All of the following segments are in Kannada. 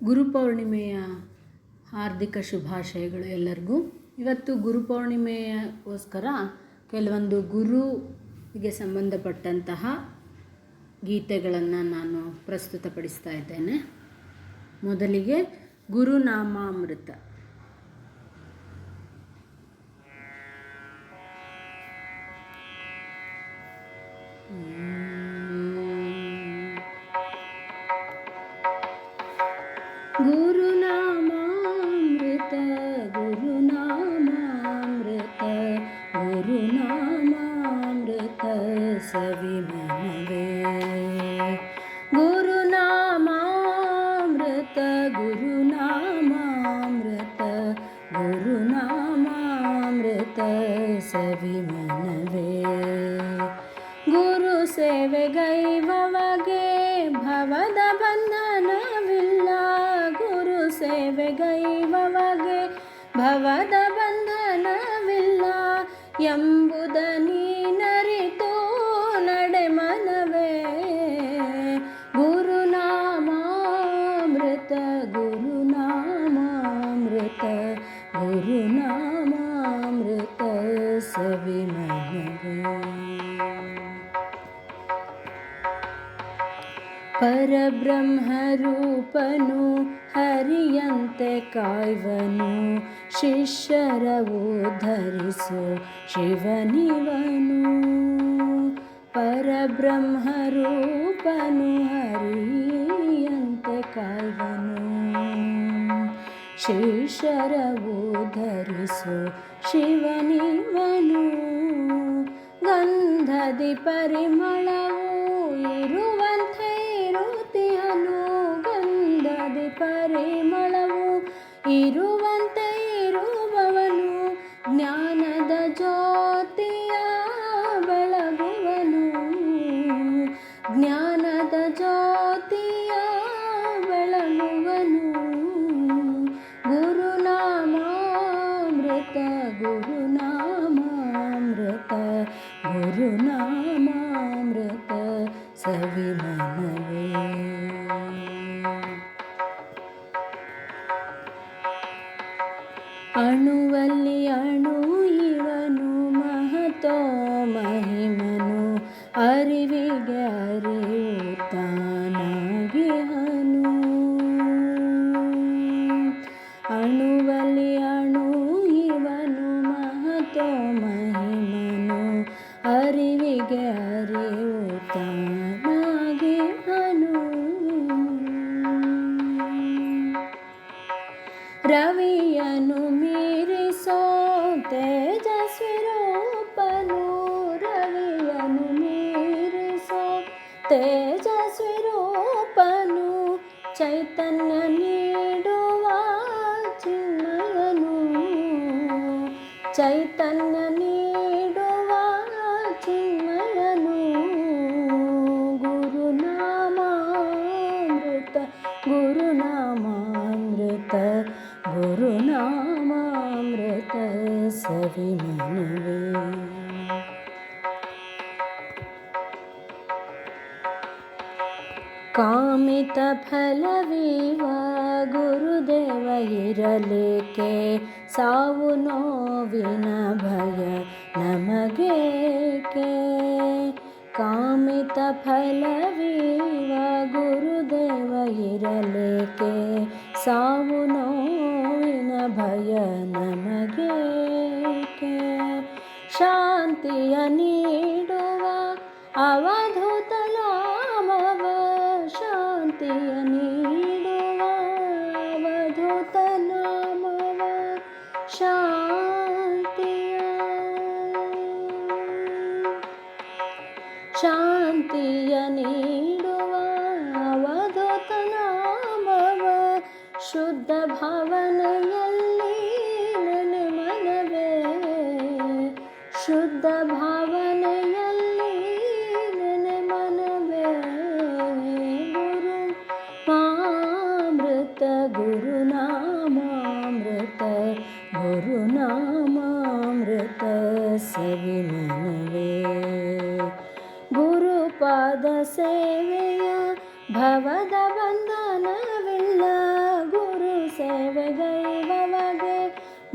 ಗುರುಪೌರ್ಣಿಮೆಯ ಹಾರ್ದಿಕ ಶುಭಾಶಯಗಳು ಎಲ್ಲರಿಗೂ. ಇವತ್ತು ಗುರುಪೌರ್ಣಿಮೆಗೋಸ್ಕರ ಕೆಲವೊಂದು ಗುರುವಿಗೆ ಸಂಬಂಧಪಟ್ಟಂತಹ ಗೀತೆಗಳನ್ನು ನಾನು ಪ್ರಸ್ತುತಪಡಿಸ್ತಾ ಇದ್ದೇನೆ. ಮೊದಲಿಗೆ ಗುರುನಾಮಾಮೃತ. ಗುರುನಾಮಾಮೃತ ಗುರುನಾಮಾಮೃತ ಗುರುನಾಮಾಮೃತ ಸವಿಮನವೇ. ಗುರುನಾಮಾಮೃತ ಗುರುನಾಮಾಮೃತ ಗುರುನಾಮಾಮೃತ ಸವಿಮನವೇ. ಗುರು ಸೇವೆಗೈವವಗೆ ಭವದ ಬಂಧನವಿಲ್ಲ. ಗುರು ಸೇವೆಗೈವವಗೆ ಭವದ ಬಂಧನವಿಲ್ಲ ಎಂಬುದ ನೀನರಿತು ನಡೆ ಮನವೇ. ಗುರುನಾಮಾಮೃತ ಗುರುನಾಮಾಮೃತ ಗುರುನಾಮಾಮೃತ ಸವಿಮನವೇ. ಪರಬ್ರಹ್ಮರೂಪನು ಹರಿಯಂತೆ ಕಾಯ್ವನು, ಶಿಷ್ಯರ ಉದ್ಧರಿಸು ಶಿವನಿವನು. ಪರಬ್ರಹ್ಮರೂಪನು ಹರಿಯಂತೆ ಕಾಯ್ವನು, ಶಿಷ್ಯರ ಉದ್ಧರಿಸು ಶಿವನಿವನು. ಗಂಧದಿ ಪರಿಮಳವು ಇರುವಂತೆ ಇರುತ್ತಿಹನು, ಗಂಧದಿ ಪರಿಮಳವು ಇರುವಂತೆ ಇರುವವನು. ಜ್ಞಾನದ ಜ್ಯೋತಿಯ ಬೆಳಗುವನು, ಜ್ಞಾನದ ಜ್ಯೋತಿಯ ಬೆಳಗುವನು. ಗುರುನಾಮಾಮೃತ ಗುರುನಾಮಾಮೃತ ಗುರುನಾಮಾಮೃತ ಸವಿಮನವೇ. ಅಣುವಲ್ಲಿ ಅಣು ಇವನು, ಮಹತೋ ಮಹಿಮನು, ಅರಿವಿಗೆ ಅರಿಯುತ್ತಾನಾಗಿಹನು. ಅಣುವಲ್ಲಿ ಅಣು ಇವನು, ಮಹತೋ ಮಹಿಮನು, ಅರಿವಿಗೆ ಅರಿಯುತ್ತಾನಾಗಿಹನು. ರವಿಯನು ಮೀರಿಸೋ ತೇಜಸ್ವಿ ರೂಪನು, ರವಿಯನು ಮೀರಿಸೋ ತೇಜಸ್ವಿ ರೂಪನು. ಚೈತನ್ಯ ನೀಡುವ ಚಿನ್ಮಯನು, ಚೈತನ್ಯ ನೀಡುವ ಚಿನ್ಮಯನು. ಗುರುನಾಮಾಮೃತ ಗುರುನಾಮಾಮೃತ ಗುರುನಾಮಾಮೃತ ಸವಿಮನವೇ. ಕಾಮಿತ ಫಲವೀವ ಗುರುದೇವ ಇರಲೇಕೆ, ಸಾವು ನೋವಿನ ಭಯ ನಮಗೇಕೆ. ಕಾಮಿತ ಫಲವೀವ ಗುರುದೇವ ಇರಲೇಕೆ, ಸಾವು ನೋವಿನ ಭಯ ನಮಗೇಕೆ. ಶಾಂತಿಯ ನೀಡುವ ಅವಧೂತ ನಾಮವ, ಶಾಂತಿಯ ನೀಡುವ ಅವಧೂತ ನಾಮವ. ಶಾಂತಿಯ ನೀಡುವ ಅವಧೂತ ನಾಮವ. ಶುದ್ಧ ಭಾವನೆಯಲ್ಲಿ ನೆನೆ ಮನವೇ, ಶುದ್ಧ ಭಾವನೆಯಲ್ಲಿ ನೆನೆ ಮನವೇ. ಗುರುನಾಮಾಮೃತ ಗುರುನಾಮಾಮೃತ ಗುರುನಾಮಾಮೃತ ಸವಿಮನವೇ. ಗುರುಪಾದ ಸೇವೆಯ ಭವದ ಬಂಧನವಿಲ್ಲ,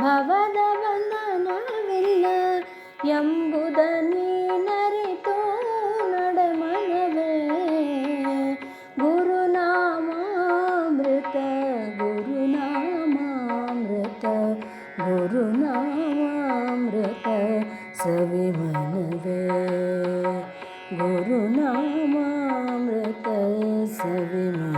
ಭವದ ಬಂಧನವಿಲ್ಲ ಎಂಬುದ ನೀನರಿತು ನಡೆಮನವೇ ಗುರುನಾಮಾಮೃತ ಗುರುನಾಮಾಮೃತ ಗುರುನಾಮಾಮೃತ ಸವಿಮನವೇ ಗುರುನಾಮಾಮೃತ ಸವಿಮನವೇ.